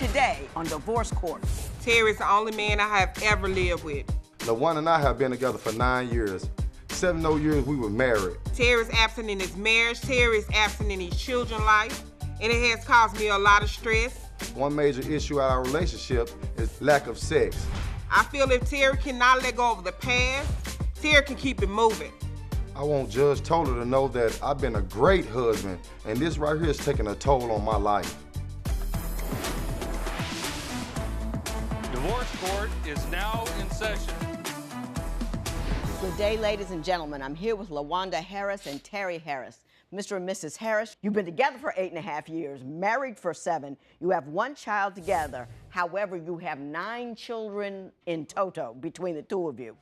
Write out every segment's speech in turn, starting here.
today on Divorce Court. Terry's the only man I have ever lived with. Lawanda and I have been together for 9 years. 7 of those years we were married. Terry's absent in his marriage. Terry's absent in his children's life. And it has caused me a lot of stress. One major issue in our relationship is lack of sex. I feel if Terry cannot let go of the past, Terry can keep it moving. I want Judge Toller to know that I've been a great husband, and this right here is taking a toll on my life. Divorce Court is now in session. Good day, ladies and gentlemen. I'm here with Lawanda Harris and Terry Harris. Mr. and Mrs. Harris, you've been together for 8.5 years, married for 7. You have 1 child together. However, you have 9 children in toto between the two of you.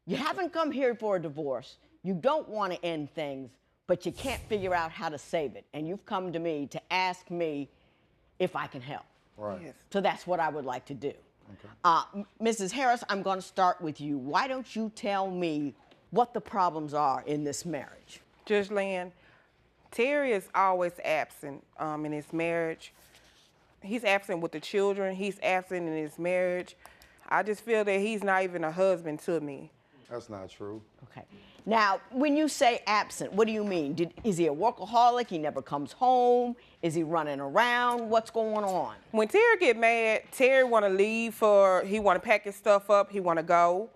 You haven't come here for a divorce. You don't want to end things, but you can't figure out how to save it. And you've come to me to ask me if I can help. Right. Yes. So that's what I would like to do. Mrs. Harris, I'm going to start with you. Why don't you tell me what the problems are in this marriage? Judge Lynn, Terry is always absent in his marriage. He's absent with the children. He's absent in his marriage. I just feel that he's not even a husband to me. That's not true. Okay. Now, when you say absent, what do you mean? Is he a workaholic? He never comes home? Is he running around? What's going on? When Terry get mad, Terry want to leave he want to pack his stuff up. He want to go.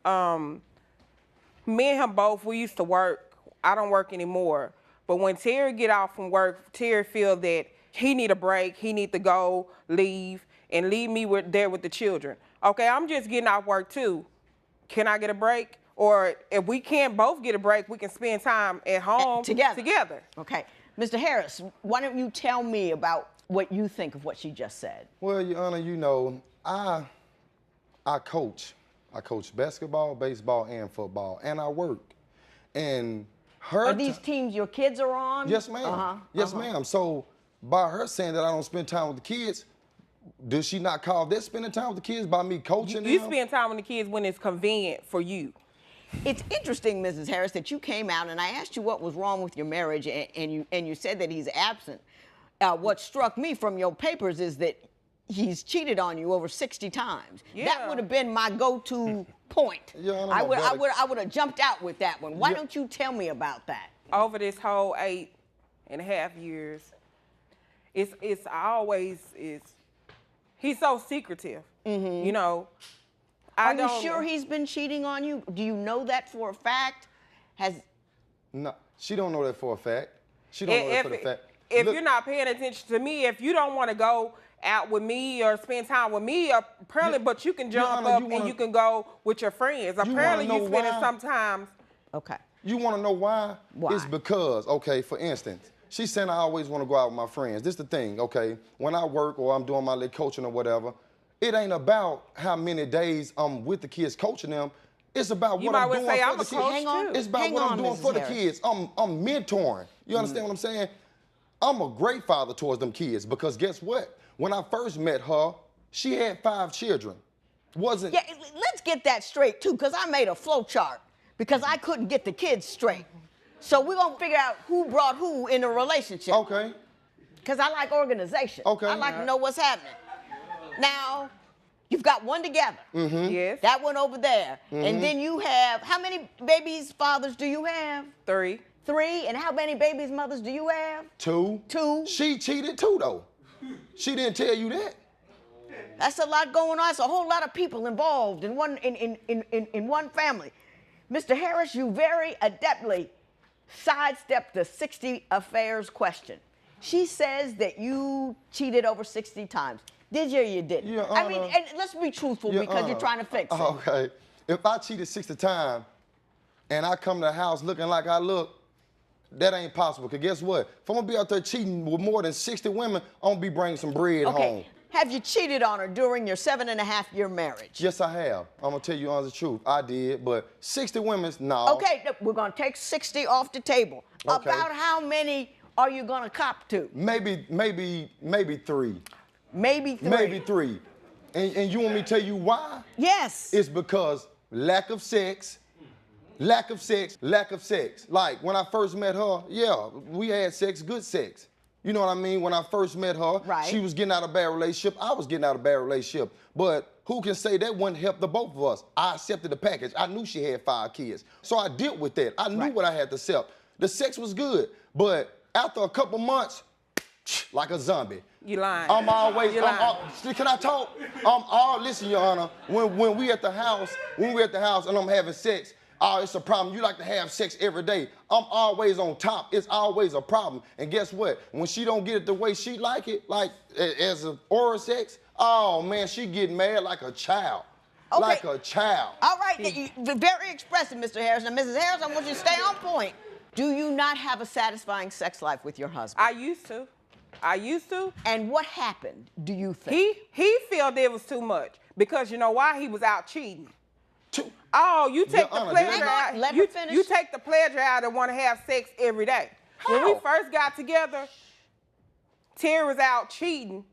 Me and him both, we used to work. I don't work anymore. But when Terry get off from work, Terry feel that he need a break. He need to go, leave, and leave me there with the children. Okay, I'm just getting off work too. Can I get a break? Or if we can't both get a break, we can spend time at home together. Okay. Mr. Harris, why don't you tell me about what you think of what she just said? Well, Your Honor, you know, I coach. I coach basketball, baseball, and football, and I work. And Are these teams your kids are on? Yes, ma'am. Yes, ma'am. So by her saying that I don't spend time with the kids, does she not call that spending time with the kids by me coaching them? You spend time with the kids when it's convenient for you. It's interesting, Mrs. Harris, that you came out and I asked you what was wrong with your marriage, and you said that he's absent. What struck me from your papers is that he's cheated on you over 60 times. Yeah. That would have been my go-to point. Yeah, I would have jumped out with that one. Why don't you tell me about that? Over this whole 8.5 years, it's always he's so secretive. You know. Are you sure he's been cheating on you? Do you know that for a fact? No, she don't know that for a fact. She don't know that for a fact. If you're not paying attention to me, if you don't want to go out with me or spend time with me, apparently, but you can jump up and you can go with your friends. Apparently, you spend it sometimes. Okay. You want to know why? Why? It's because, okay, for instance, she's saying I always want to go out with my friends. This is the thing, okay? When I work or I'm doing my little coaching or whatever, it ain't about how many days I'm with the kids coaching them. It's about what I'm doing for the kids. It's about what I'm doing for the kids. I'm mentoring. You understand what I'm saying? I'm a great father towards them kids because guess what? When I first met her, she had 5 children. Yeah, let's get that straight too, because I made a flow chart because I couldn't get the kids straight. So we're gonna figure out who brought who in a relationship. Okay. Because I like organization. Okay. I like to know what's happening. Now, you've got one together. Yes. That one over there. And then you have, how many babies' fathers do you have? 3. 3. And how many babies' mothers do you have? 2. 2. She cheated too, though. She didn't tell you that. That's a lot going on. It's a whole lot of people involved in one family. Mr. Harris, you very adeptly sidestepped the 60 affairs question. She says that you cheated over 60 times. Did you or you didn't? Your I Honor, mean, and let's be truthful because you're trying to fix it. Okay. If I cheated 60 times and I come to the house looking like I look, that ain't possible. Because guess what? If I'm going to be out there cheating with more than 60 women, I'm going to be bringing some bread home. Have you cheated on her during your 7.5-year marriage? Yes, I have. I'm going to tell you the truth. I did, but 60 women's, no. Okay, we're going to take 60 off the table. Okay. About how many are you going to cop to? Maybe 3. Maybe 3. Maybe 3. And you want me to tell you why? Yes. It's because lack of sex. Like, when I first met her, yeah, we had sex, good sex. You know what I mean? When I first met her, Right. she was getting out of a bad relationship. I was getting out of a bad relationship. But who can say that wouldn't help the both of us? I accepted the package. I knew she had 5 kids. So I dealt with that. I knew what I had to accept. The sex was good. But after a couple months, like a zombie. You lying. I'm always, You lying. can I talk? Listen, Your Honor, when we at the house and I'm having sex, it's a problem. You like to have sex every day. I'm always on top. It's always a problem. And guess what? When she don't get it the way she like it, like as an oral sex, oh man, she get mad like a child. Okay. Like a child. All right, very expressive, Mr. Harris. Now, Mrs. Harris, I want you to stay on point. Do you not have a satisfying sex life with your husband? I used to. And what happened, do you think? He felt it was too much because you know why? He was out cheating. Oh, you take the pleasure out. Let her finish. You take the pleasure out and want to have sex every day. When we first got together, Terry was out cheating.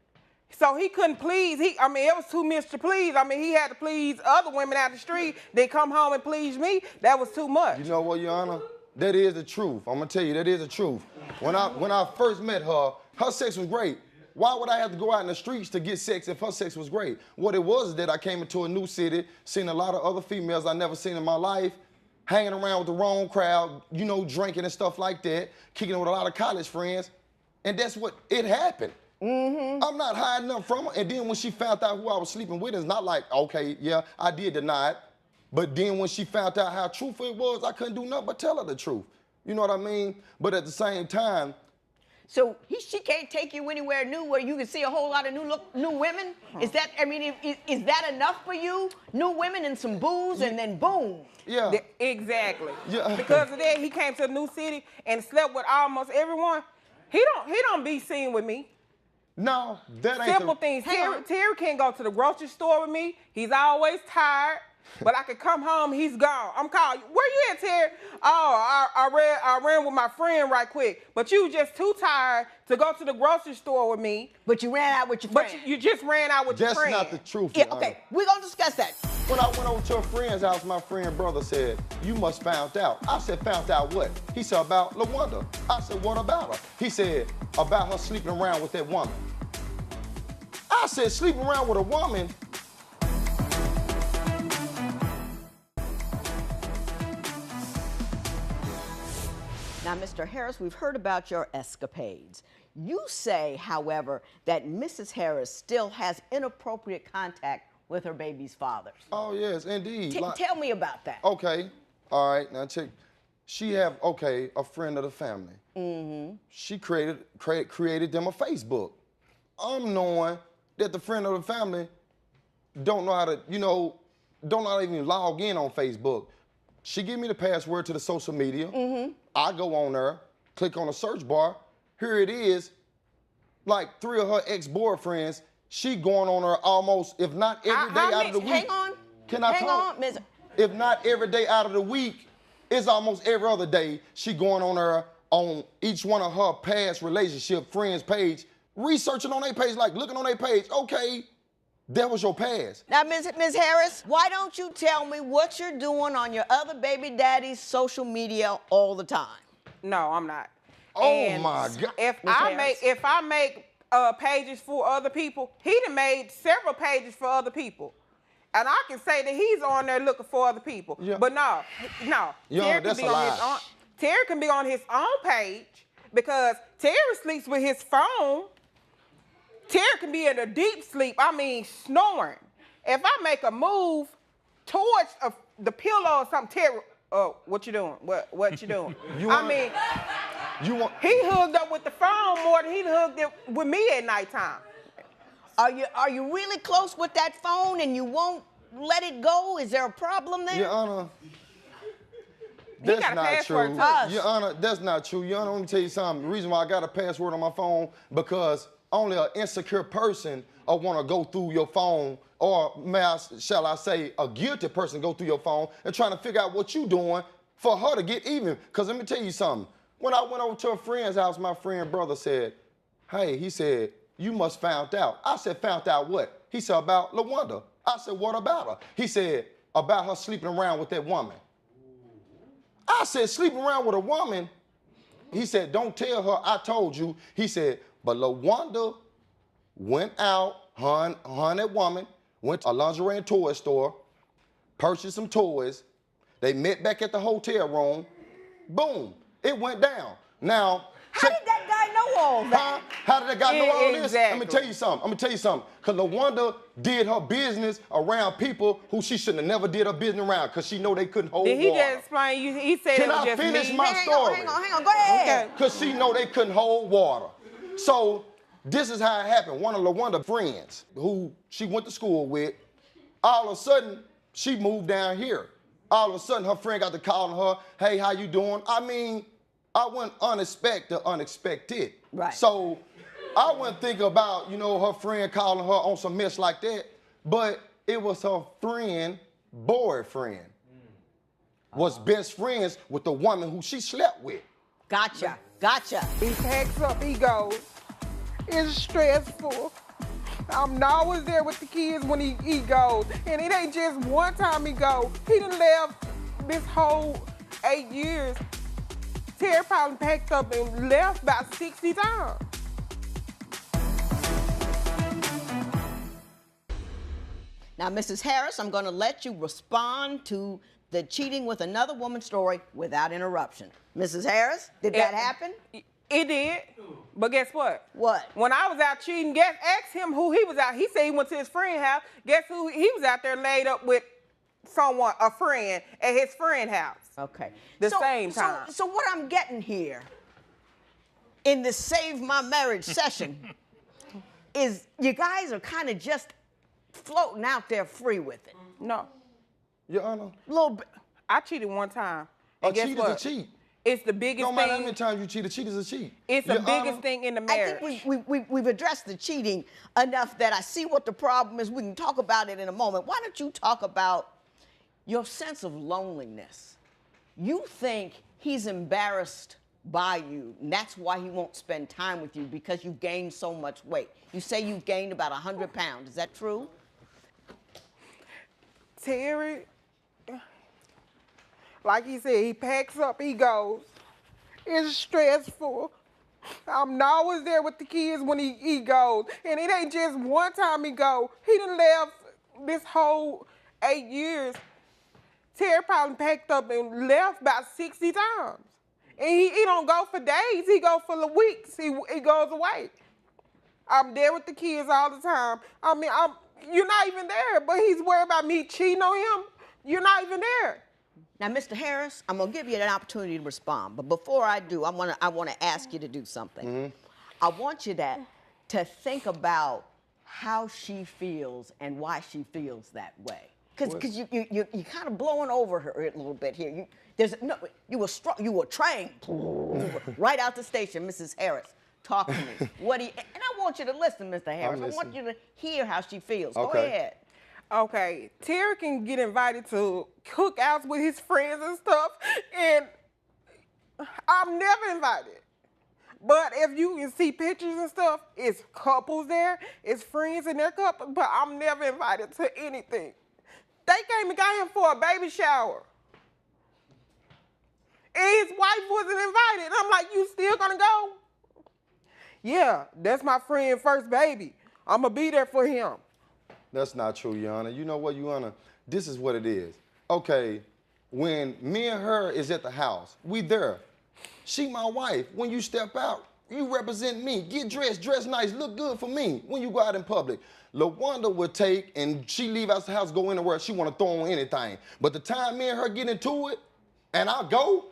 So he couldn't please. It was too much to please. He had to please other women out the street. They come home and please me. That was too much. You know what, Your Honor? That is the truth. I'm gonna tell you, that is the truth. When I first met her, her sex was great. Why would I have to go out in the streets to get sex if her sex was great? What it was is that I came into a new city, seen a lot of other females I never seen in my life, hanging around with the wrong crowd, you know, drinking and stuff like that, kicking it with a lot of college friends, and that's what it happened. Mm-hmm. I'm not hiding nothing from her. And then when she found out who I was sleeping with, it's not like, okay, yeah, I did deny it. But then when she found out how truthful it was, I couldn't do nothing but tell her the truth. You know what I mean? But at the same time, So she can't take you anywhere new where you can see a whole lot of new women? Is that, is that enough for you? New women and some booze and then boom. yeah. Exactly. Yeah. Because of that, he came to a new city and slept with almost everyone. He don't be seen with me. No, that ain't Simple things. Terry can't go to the grocery store with me. He's always tired. But I could come home, he's gone. I'm calling you. Where you at, Terry? Oh, I ran with my friend right quick. But you just too tired to go to the grocery store with me. But you ran out with your friend. But you just ran out with your friend. That's not the truth. Yeah, Your okay, Honor. we're gonna discuss that. When I went over to a friend's house, my friend brother said, you must found out. I said, found out what? He said, about Lawanda. I said, what about her? He said, about her sleeping around with that woman. I said, sleeping around with a woman? Now, Mr. Harris, we've heard about your escapades. You say, however, that Mrs. Harris still has inappropriate contact with her baby's father. Oh, yes, indeed. Tell me about that. Okay, all right, now check. She have, a friend of the family. Mm-hmm. She created them a Facebook. I'm knowing that the friend of the family don't know how to, don't know how to even log in on Facebook. She give me the password to the social media. Mm-hmm. I go on there, click on the search bar. Here it is, like 3 of her ex-boyfriends. She going on her almost, if not every day out of the week. Hang on. Can I talk? On, Ms. If not every day out of the week, it's almost every other day she going on her, on each one of her past relationship friends' page, researching on their page, like looking on their page. Okay, that was your past. Now, Ms. Harris, why don't you tell me what you're doing on your other baby daddy's social media all the time? No, I'm not. Oh, And my God. If Harris. I make pages for other people, he done made several pages for other people. And I can say that he's on there looking for other people. Yeah. But no. Yeah, that's a lie. Terry can be on his own page because Terry sleeps with his phone. Terry can be in a deep sleep, snoring. If I make a move towards the pillow or something, Terry, what you doing? What you doing? He hooked up with the phone more than he hooked up with me at nighttime. Are you really close with that phone and you won't let it go? Is there a problem there? Your Honor, that's got a not password true. to us. Your Honor, that's not true. Your Honor, let me tell you something. The reason why I got a password on my phone, because only an insecure person will want to go through your phone, or shall I say, a guilty person go through your phone and trying to figure out what you doing for her to get even. Because let me tell you something. When I went over to a friend's house, my friend brother said, hey, he said, you must found out. I said, found out what? He said, about Lawanda. I said, what about her? He said, about her sleeping around with that woman. I said, sleeping around with a woman? He said, don't tell her I told you. He said, but Lawanda went out, her and that woman, went to a lingerie and toy store, purchased some toys. They met back at the hotel room. Boom, it went down. Now, How did that guy know all that? How did that guy know all this? Exactly. Let me tell you something. Because Lawanda did her business around people who she shouldn't have never did her business around because she know they couldn't hold Did he water. just explain you? He said Can it was I just finish me. my story? Hang on, go ahead. Okay. Because she know they couldn't hold water. So this is how it happened. One of Lawanda's friends who she went to school with, all of a sudden, she moved down here. All of a sudden, her friend got to calling her, hey, how you doing? I mean, I went unexpected. Right. So I wouldn't think about, her friend calling her on some mess like that, but it was her friend, boyfriend, was best friends with the woman who she slept with. Gotcha. He packs up, he goes. It's stressful. I'm always there with the kids when he goes. And it ain't just one time he goes. He done left this whole 8 years. Terry probably packed up and left about 60 times. Now, Mrs. Harris, I'm going to let you respond to the cheating with another woman story without interruption. Mrs. Harris, did that happen? It did. But guess what? What? When I was out cheating, ask him who he was out. He said he went to his friend's house. Guess who? He was out there laid up with someone, a friend, at his friend's house. Okay. Same time. So what I'm getting here in this Save My Marriage session is you guys are kind of just floating out there free with it. No. Your Honor, A little bit. I cheated one time. a And guess cheat what? is a cheat. It's the biggest No matter how thing. many times you cheat, a cheat is a cheat. It's the Your biggest Honor, thing in the I marriage. think we've addressed the cheating enough that I see what the problem is. We can talk about it in a moment. Why don't you talk about your sense of loneliness? You think he's embarrassed by you, and that's why he won't spend time with you, because you've gained so much weight. You say you've gained about 100 pounds. Is that true? Terry, like he said, he packs up, he goes. It's stressful. I'm always there with the kids when he goes. And it ain't just one time he goes. He done left this whole 8 years. Terry probably packed up and left about 60 times. And he don't go for days, he go for the weeks. He goes away. I'm there with the kids all the time. I mean, you're not even there, but he's worried about me cheating on him. You're not even there. Now, Mr. Harris, I'm gonna give you an opportunity to respond, but before I do, I wanna ask you to do something. Mm-hmm. I want you to think about how she feels and why she feels that way. Because you're kind of blowing over her a little bit here. You were trained right out the station, Mrs. Harris. Talk to me. And I want you to listen, Mr. Harris. I want you to hear how she feels. Go Okay. ahead. Okay, Terry can get invited to cookouts with his friends and stuff, and I'm never invited. But if you can see pictures and stuff, it's couples there, it's friends and their couples, but I'm never invited to anything. They came and got him for a baby shower. And his wife wasn't invited. And I'm like, you still gonna go? Yeah, that's my friend's first baby. I'm gonna be there for him. That's not true, Your Honor. You know what, Your Honor? This is what it is. Okay, when me and her is at the house, we there. She my wife. When you step out, you represent me. Get dressed, dress nice, look good for me when you go out in public. Lawanda would take, and she leave out the house, go anywhere, she want to throw on anything. But the time me and her get into it, and I go,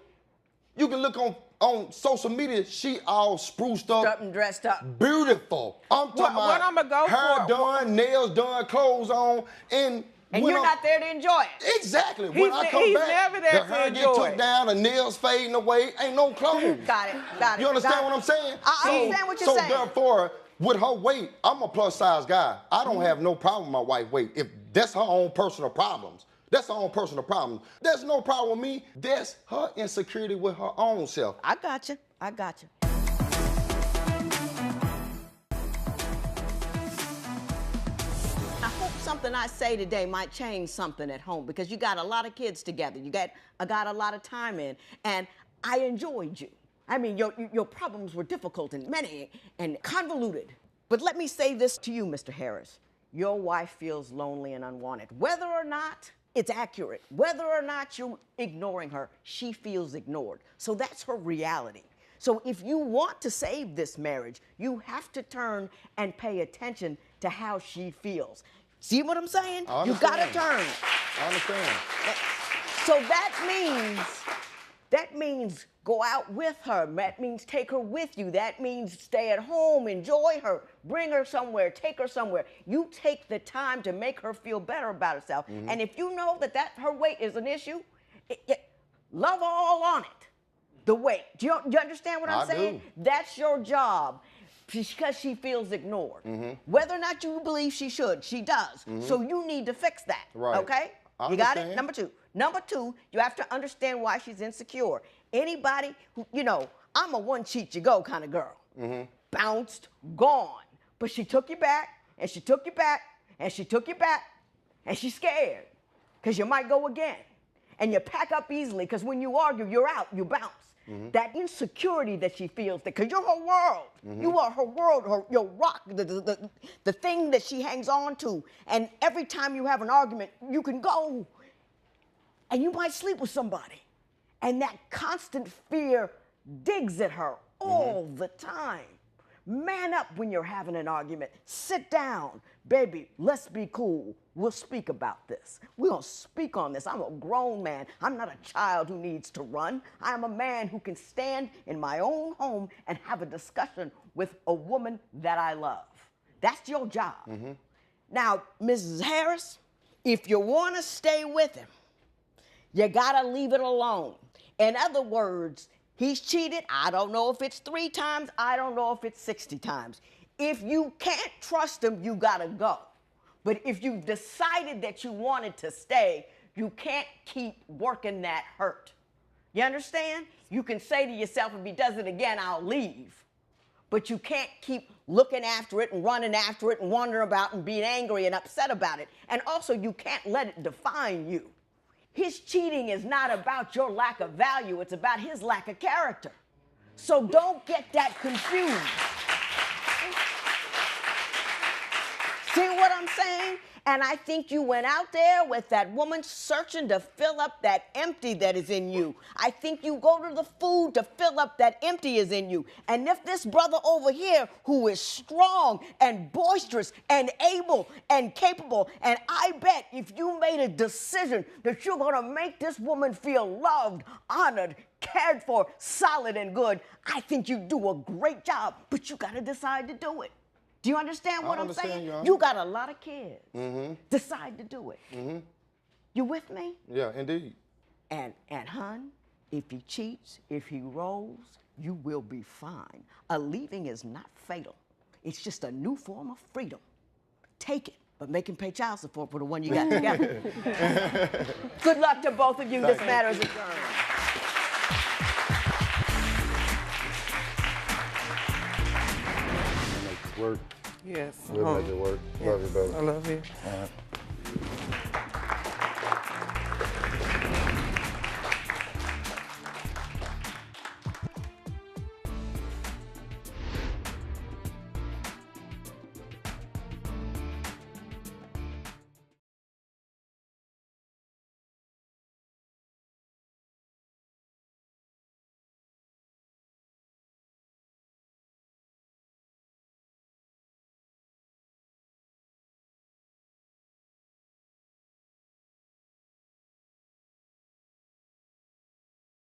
you can look on social media, she all spruced up. Up and dressed up. Beautiful. I'm talking What about I'ma go hair for? done, nails done, clothes on, and And when you're I'm- not there to enjoy it. Exactly. When I come he's back, never there the to hair enjoy get took it. down, the nails fading away, ain't no clothes. Got it. You understand what I'm saying? I understand what you're saying. So therefore, with her weight, I'm a plus size guy. I don't have no problem with my wife's weight. If that's her own personal problems, that's her own personal problems. There's no problem with me. That's her insecurity with her own self. I got you. I got you. I hope something I say today might change something at home, because you got a lot of kids together. You got a lot of time in, and I enjoyed you. I mean, your problems were difficult and many and convoluted. But let me say this to you, Mr. Harris. Your wife feels lonely and unwanted. Whether or not it's accurate, whether or not you're ignoring her, she feels ignored. So that's her reality. So if you want to save this marriage, you have to turn and pay attention to how she feels. See what I'm saying? You gotta turn. I understand. So that means go out with her. That means take her with you. That means stay at home, enjoy her, bring her somewhere, take her somewhere. You take the time to make her feel better about herself. And if you know that her weight is an issue, love all on it. The weight. Do you understand what I'm saying? That's your job. Because she feels ignored. Whether or not you believe she should, she does. So you need to fix that. Right. Okay? You got it? Number two. Number two, you have to understand why she's insecure. Anybody who, I'm a one cheat you go kind of girl. Bounced, gone. But she took you back, and she took you back, and she took you back, and she's scared. Because you might go again. And you pack up easily, because when you argue, you're out, you bounce. That insecurity that she feels, because you're her world. You are her world, your rock, the thing that she hangs on to. And every time you have an argument, you can go and you might sleep with somebody. And that constant fear digs at her all the time. Man up when you're having an argument. Sit down. Baby, let's be cool. We'll speak about this. We're going to speak on this. I'm a grown man. I'm not a child who needs to run. I am a man who can stand in my own home and have a discussion with a woman that I love. That's your job. Now, Mrs. Harris, if you want to stay with him, you got to leave it alone. In other words, he's cheated. I don't know if it's 3 times. I don't know if it's 60 times. If you can't trust him, you got to go. But if you've decided that you wanted to stay, you can't keep working that hurt. You understand? You can say to yourself, if he does it again, I'll leave. But you can't keep looking after it and running after it and wondering about and being angry and upset about it. And also, you can't let it define you. His cheating is not about your lack of value. It's about his lack of character. So don't get that confused. See what I'm saying? And I think you went out there with that woman searching to fill up that empty that is in you. I think you go to the food to fill up that empty is in you. And if this brother over here who is strong and boisterous and able and capable, and I bet if you made a decision that you're going to make this woman feel loved, honored, cared for, solid and good, I think you do a great job, but you got to decide to do it. Do you understand what I'm saying? You got a lot of kids. Decide to do it. You with me? Yeah, indeed. And hon, if he cheats, if he rolls, you will be fine. A leaving is not fatal. It's just a new form of freedom. Take it, but make him pay child support for the one you got together. Good luck to both of you. This matter is adjourned. Work. Yes. We'll make it work. Love you, baby. I love you. All right.